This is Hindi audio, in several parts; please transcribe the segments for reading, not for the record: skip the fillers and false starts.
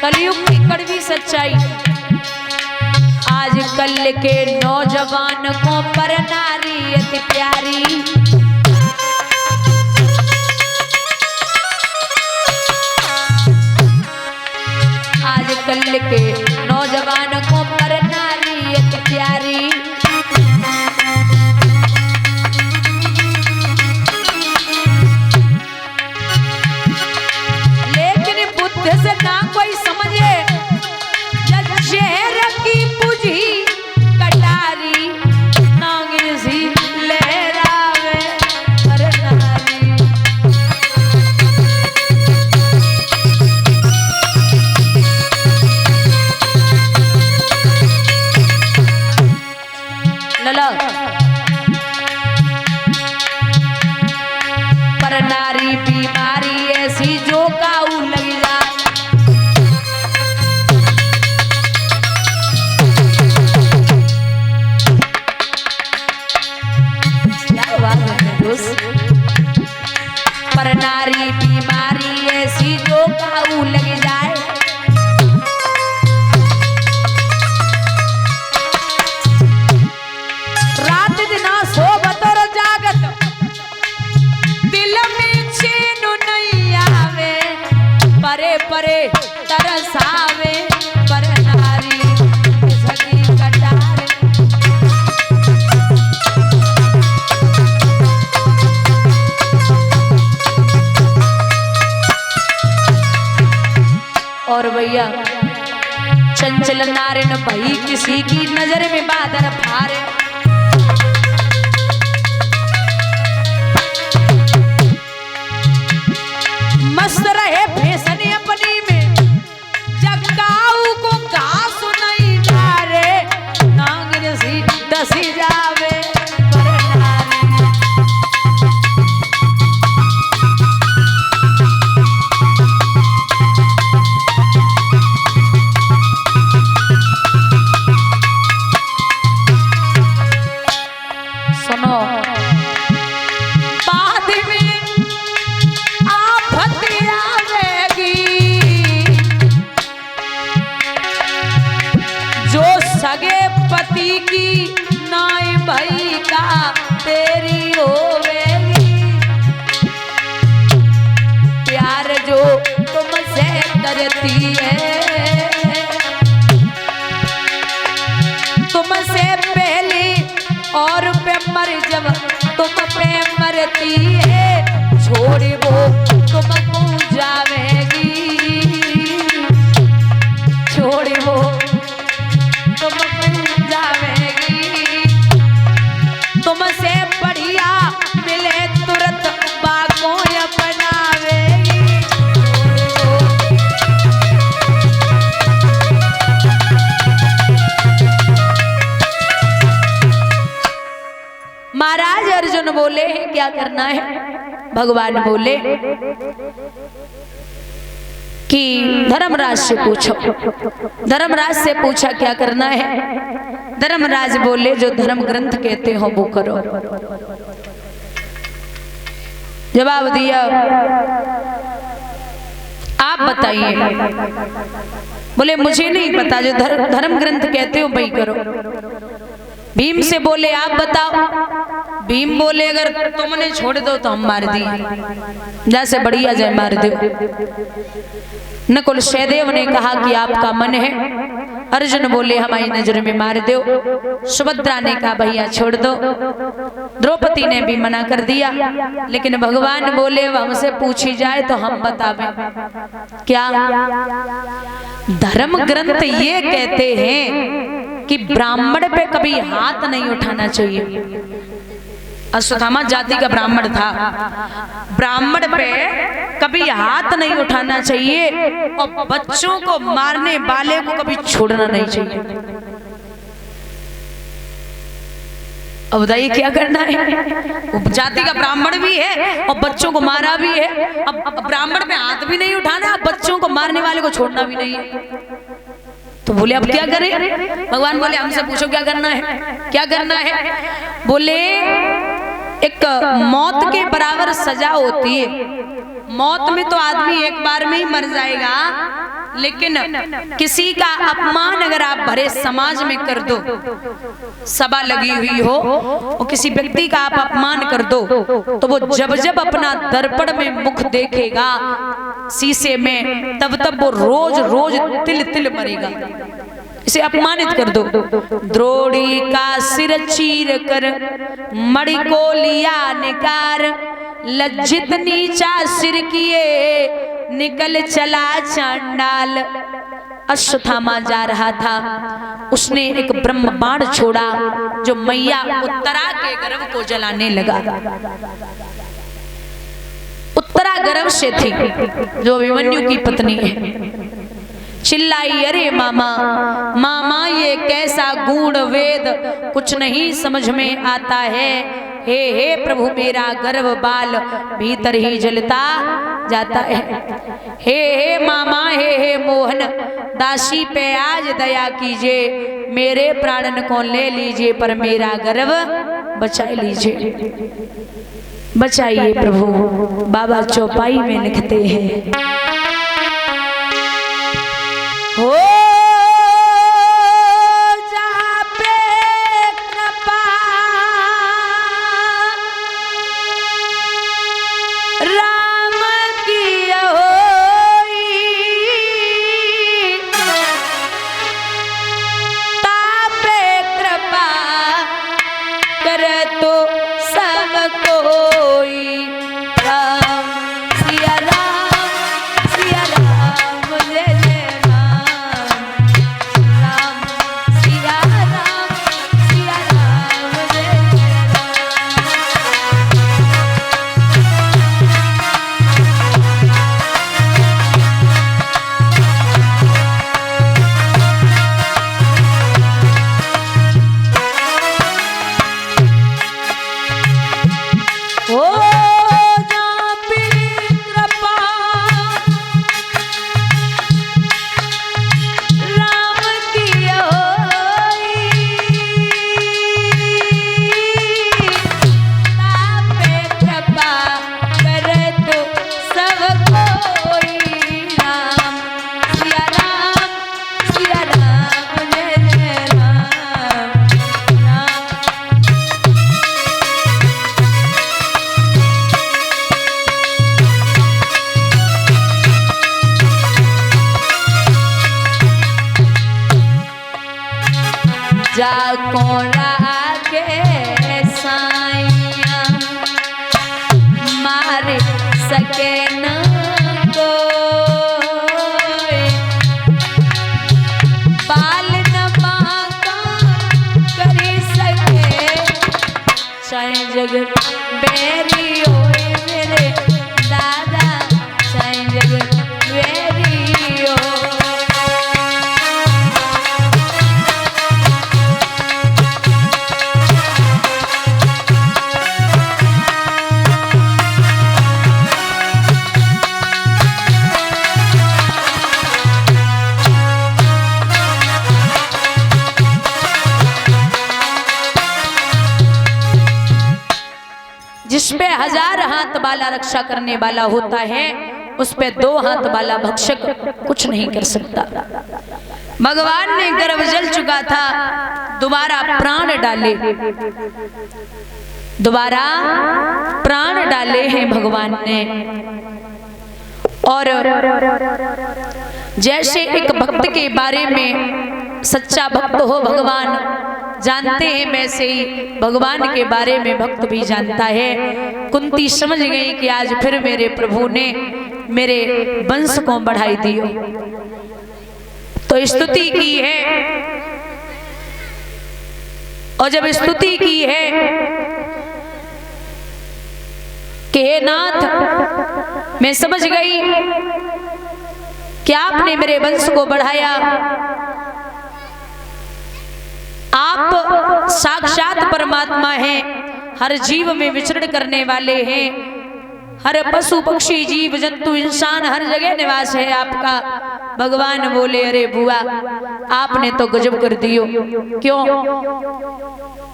कलयुग की कड़वी सच्चाई। आजकल के नौजवान को पर नारी अति प्यारी। आजकल के नौजवान को पर नारी अति प्यारी। लेकिन बुद्ध से ना कोई समझे, शहर की पूजी कटारी, नागिन सी लहरावे पर नारी। लला पर नारी बीमारी ऐसी जो काऊ लग जा। पर नारी बीमारी ऐसी जो काऊ लग जाए। रात दिन सोबत और जागत, दिल में चैन नहीं आवे, परे परे तरसावे पर नारी सगी कटार। और भैया चंचल नारिन भाई किसी की नजर में बादल फारे। मस्त रहे फैशन अपनी में, जगाऊ को घास नहीं डारे, नागिन सी डसी जावे पर नारी। सुनो बाद में आफत आवेगी, जो सगे पति की नाई भाई का तेरी होवेगी। प्यार जो तुमसे करती है, तुमसे पहले और पे मर जब तुम पे मरती है, छोड़ वो तुमको जावेगी, छोड़ वो तुमको जावेगी। तुमसे बढ़िया मिले तुरंत बागों अपनावेगी। महाराज अर्जुन बोले क्या करना है? भगवान बोले कि धर्मराज से पूछो। धर्मराज से पूछा क्या करना है? धर्मराज बोले जो धर्म ग्रंथ कहते हो वो करो। जवाब दिया आप बताइए। बोले मुझे नहीं पता, जो धर्म ग्रंथ कहते हो वही करो। भीम से बोले आप बताओ। भीम बोले अगर तुमने छोड़ दो तो हम मार दिए, जैसे बढ़िया जय मार दो। नकुल सहदेव ने कहा कि आपका मन है। अर्जुन बोले हमारी नजर में मार दो। सुभद्रा ने कहा भैया छोड़ दो। द्रौपदी ने भी मना कर दिया, लेकिन भगवान बोले हमसे पूछी जाए तो हम बतावें। क्या? धर्म ग्रंथ ये कहते हैं कि ब्राह्मण पे कभी हाथ नहीं उठाना चाहिए। अश्वत्थामा जाति का ब्राह्मण था, ब्राह्मण पे कभी हाथ नहीं उठाना चाहिए और बच्चों को मारने वाले को कभी छोड़ना नहीं चाहिए। अब बताइए क्या करना है? जाति का ब्राह्मण भी है और बच्चों को मारा भी है। अब ब्राह्मण पे हाथ भी नहीं उठाना, अब बच्चों को मारने वाले को छोड़ना भी नहीं है। तो बोले अब क्या करें? भगवान बोले हमसे पूछो क्या करना है? क्या करना है? बोले एक मौत के बराबर सजा होती है। मौत में तो आदमी एक बार में ही मर जाएगा, लेकिन किसी का अपमान अगर आप भरे समाज में कर दो, सभा लगी हुई हो और किसी व्यक्ति का आप अपमान कर दो, तो वो जब जब अपना दर्पण में मुख देखेगा शीशे में, तब तब वो रोज रोज तिल तिल मरेगा। इसे अपमानित कर दो। द्रोड़ी का सिर चीर कर मणि को लिया निकार, लज्जित नीचा सिर किए निकल चला चांडाल। अश्वत्थामा जा रहा था, उसने एक ब्रह्म बाण छोड़ा जो मैया उत्तरा के गर्भ को जलाने लगा। उत्तरा गर्भ से थी जो अभिमन्यु की पत्नी है। चिल्लाई, अरे मामा मामा ये कैसा गूढ़ वेद कुछ नहीं समझ में आता है। हे प्रभु मेरा गर्भ बाल भीतर ही जलता जाता है। हे मामा हे मोहन दासी पे आज दया कीजिए, मेरे प्राणन को ले लीजिए पर मेरा गर्भ बचा लीजिए। बचाइए प्रभु। बाबा चौपाई में लिखते हैं, हो जहाँ पे कृपा राम की होई, तापे कृपा करे तो सब कोई। राम सिया राम सिया राम जय जय जाको रागे साइया मारे सके न कोई, बाल न बांका करी सके चाहे जग बेरी होए मेरे दादा, चाहे जग बेरी हो। जिस पे 1000 हाथ वाला रक्षा करने वाला होता है, उस पे 2 हाथ वाला भक्षक कुछ नहीं कर सकता। भगवान ने गर्भ जल चुका था, दोबारा प्राण डाले, दोबारा प्राण डाले हैं भगवान ने। और जैसे एक भक्त के बारे में सच्चा भक्त हो भगवान जानते हैं, वैसे ही भगवान के बारे में भक्त भी जानता है। कुंती समझ गई कि आज फिर मेरे प्रभु ने मेरे वंश को बढ़ाई दियो, तो स्तुति की है। और जब स्तुति की है कि हे नाथ, मैं समझ गई कि आपने मेरे वंश को बढ़ाया, आप साक्षात परमात्मा हैं, हर जीव में विचरण करने वाले हैं, हर पशु पक्षी जीव जंतु इंसान हर जगह निवास है आपका। भगवान बोले अरे बुआ आपने तो गजब कर दियो, क्यों?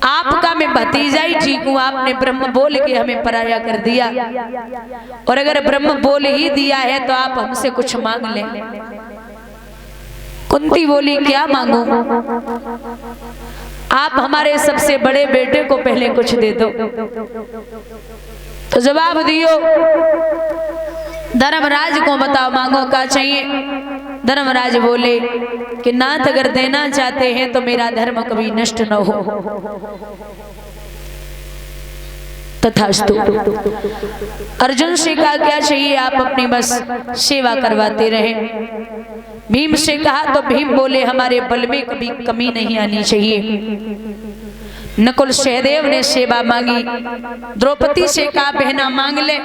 आपका मैं भतीजा ही ठीक हूं, आपने ब्रह्म बोल के हमें पराया कर दिया, और अगर ब्रह्म बोल ही दिया है तो आप हमसे कुछ मांग लें। कुंती बोली क्या मांगू? आप हमारे सबसे बड़े बेटे को पहले कुछ दे दो। तो जवाब दियो धर्मराज को बताओ मांगो क्या चाहिए। धर्मराज बोले कि नाथ अगर देना चाहते हैं तो मेरा धर्म कभी नष्ट न हो। तथास्तु। अर्जुन से कहा क्या चाहिए? आप अपनी बस सेवा करवाते रहे। भीम से कहा तो भीम बोले हमारे बल में कभी कमी नहीं आनी चाहिए। नकुल सहदेव ने सेवा मांगी। द्रौपदी से कहा बहना मांग ले,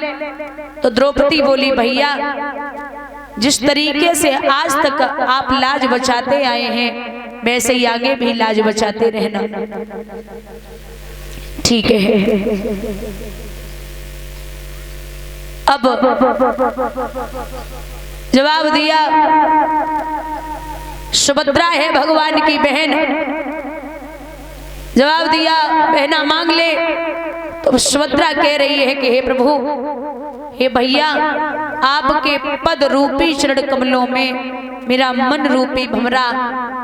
तो द्रौपदी बोली भैया जिस तरीके से आज तक आप लाज बचाते आए हैं वैसे ही आगे भी लाज बचाते रहना। ठीक है। अब जवाब दिया सुभद्रा है भगवान की बहन। जवाब दिया बहना मांग ले, तो सुभद्रा कह रही है कि हे प्रभु हे भैया आपके पद रूपी चरण कमलों में मेरा मन रूपी भमरा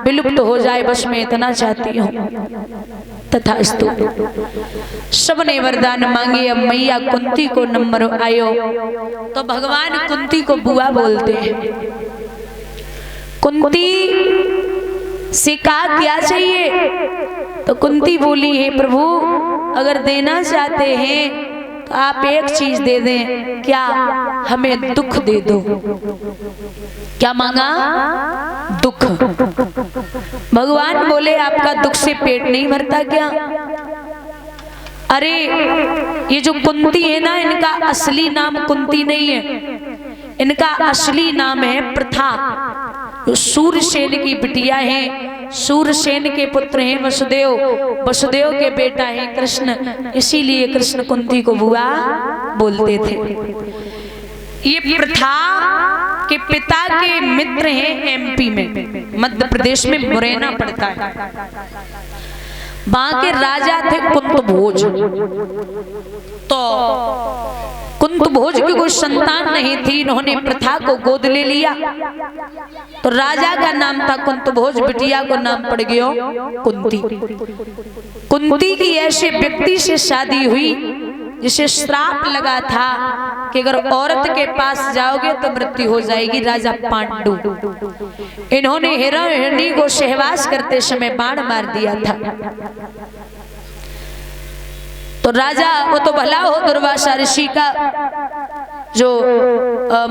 विलुप्त हो जाए, बस मैं इतना चाहती हूँ। तथास्तु। सबने वरदान मांगे। अब मैया कुंती को नंबर आयो तो भगवान कुंती को बुआ बोलते हैं। कुंती से कहा क्या चाहिए? तो कुंती बोली हे प्रभु अगर देना चाहते हैं तो आप एक चीज दे दें। क्या? हमें दुख दे दो। क्या मांगा? दुख। भगवान बोले आपका दुख से पेट नहीं भरता क्या? अरे ये जो कुंती है ना इनका असली नाम कुंती नहीं है, इनका असली नाम है प्रथा। सूरसेन की बिटिया है, सूरसेन के पुत्र हैं वसुदेव, वसुदेव के बेटा है कृष्ण, इसीलिए कृष्ण कुंती को बुआ बोलते थे। ये प्रथा के पिता के मित्र हैं एमपी में, मध्य प्रदेश में मुरैना पड़ता है। वहां के राजा थे कुंतभोज। तो कुंतभोज की कोई संतान नहीं थी, इन्होंने प्रथा को गोद ले लिया। तो राजा का नाम था कुंतभोज, बिटिया को नाम पड़ गया कुंती। कुंती की ऐसे व्यक्ति से शादी हुई जिसे श्राप लगा था कि अगर औरत के पास जाओगे तो मृत्यु हो जाएगी, राजा पांडु। इन्होंने हिरणी को सहवास करते समय बाण मार दिया था। तो राजा वो तो भला हो दुर्वासा ऋषि का जो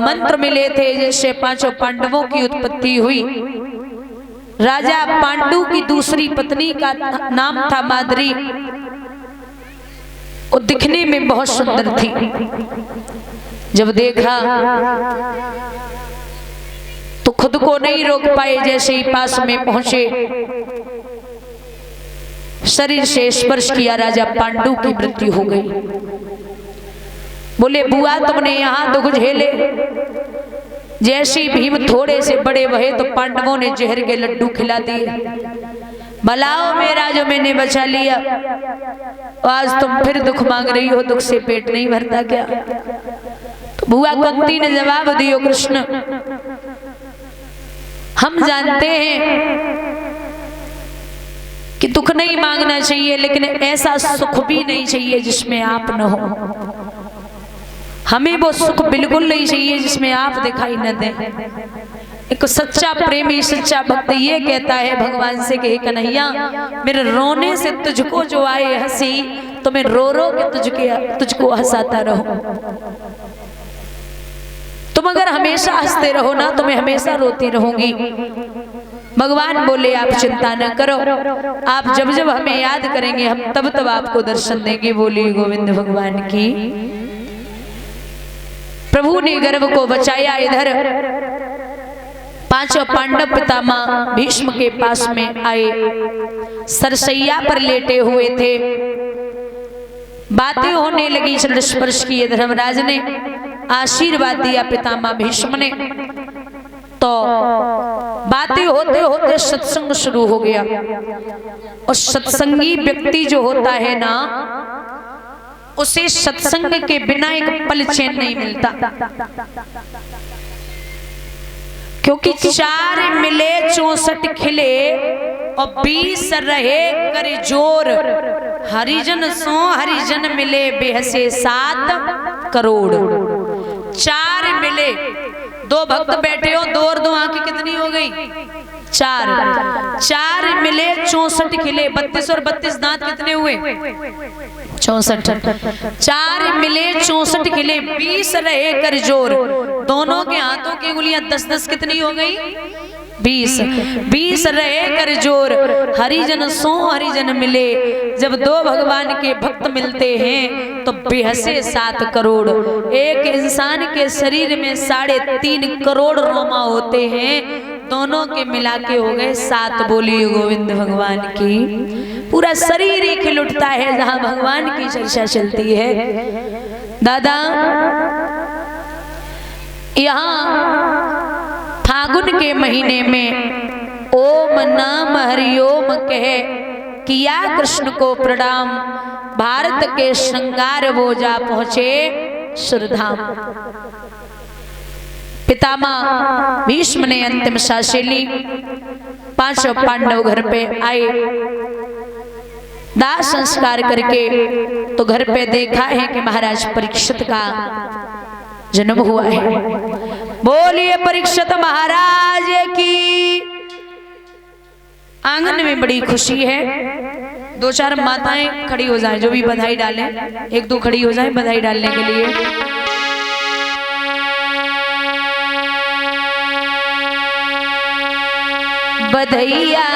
मंत्र मिले थे जैसे पांचों पांडवों की उत्पत्ति हुई। राजा पांडु की दूसरी पत्नी का नाम था माद्री। वो दिखने में बहुत सुंदर थी। जब देखा तो खुद को नहीं रोक पाए, जैसे ही पास में पहुंचे शरीर से स्पर्श किया, राजा पांडु की मृत्यु हो गई। बोले बुआ तुमने यहाँ दुख झेले। जैसे ही भीम थोड़े से बड़े भये तो पांडवों ने जहर के लड्डू खिला दिए। भलाओ मेरा जो मैंने बचा लिया, आज तुम फिर दुख मांग रही हो, दुख से पेट नहीं भरता क्या? तो बुआ कुंती ने जवाब दियो कृष्ण हम जानते हैं कि दुख नहीं मांगना चाहिए, लेकिन ऐसा सुख भी नहीं चाहिए जिसमें आप न हो। हमें वो सुख बिल्कुल नहीं चाहिए जिसमें आप दिखाई न दें। एक सच्चा प्रेमी सच्चा भक्त ये कहता है भगवान से कि कन्हैया मेरे रोने से तुझको जो आए हंसी, तो मैं रो रो के तुझको हंसाता रहूं। तुम अगर हमेशा हंसते रहो ना तो मैं हमेशा रोती रहूंगी। भगवान बोले आप चिंता न करो, आप जब जब हमें याद करेंगे हम तब तब आपको दर्शन देंगे। बोली गोविंद भगवान की। प्रभु ने गर्भ को बचाया। इधर पांचों पांडव पितामह भीष्म के पास में आए, सरसैया पर लेटे हुए थे। बातें होने लगी, चरण स्पर्श किए। धर्मराज ने आशीर्वाद दिया पितामह भीष्म ने। तो बातें होते होते सत्संग शुरू हो गया। और सत्संगी व्यक्ति जो होता है ना, उसे सत्संग के बिना एक पल चैन नहीं मिलता। क्योंकि 4 मिले 64 खिले और 20 रहे कर जोर, हरिजन सो हरिजन मिले बेहसे 7 करोड़। 4 मिले, 2 भक्त बैठे हो, 2 और 2 आंखें कितनी हो गई? 4 मिले 64 खिले, 32 और 32 दांत कितने हुए? 64। 4 मिले 64 खिले, 20 रहे कर जोर, दोनों के हाथों की उंगलियां 10-10 कितनी हो गई? 20। 20 रहे कर जोर, हरिजन सो हरिजन मिले। जब 2 भगवान के भक्त मिलते हैं तो बेहसे 7 करोड़। एक इंसान के शरीर में 3.5 करोड़ रोमा होते हैं, दोनों के मिला के हो गए 7। बोलिए गोविंद भगवान की। पूरा शरीर ही खिल उठता है जहां भगवान की चर्चा चलती है। दादा, यहाँ फागुन के महीने में ओम नाम हरिओम कह किया कृष्ण को प्रणाम, भारत के श्रृंगार वो जा पहुंचे सुरधाम। पितामह भीष्म ने अंतिम सांसें ली, 5 पांडव घर पे आए, दाह संस्कार करके तो घर पे देखा है कि महाराज परीक्षित का जन्म हुआ है। बोलिए परीक्षित महाराज की। आंगन में बड़ी खुशी है। 2-4 माताएं खड़ी हो जाएं, जो भी बधाई डालें, 1-2 खड़ी हो जाएं बधाई डालने के लिए। बधैया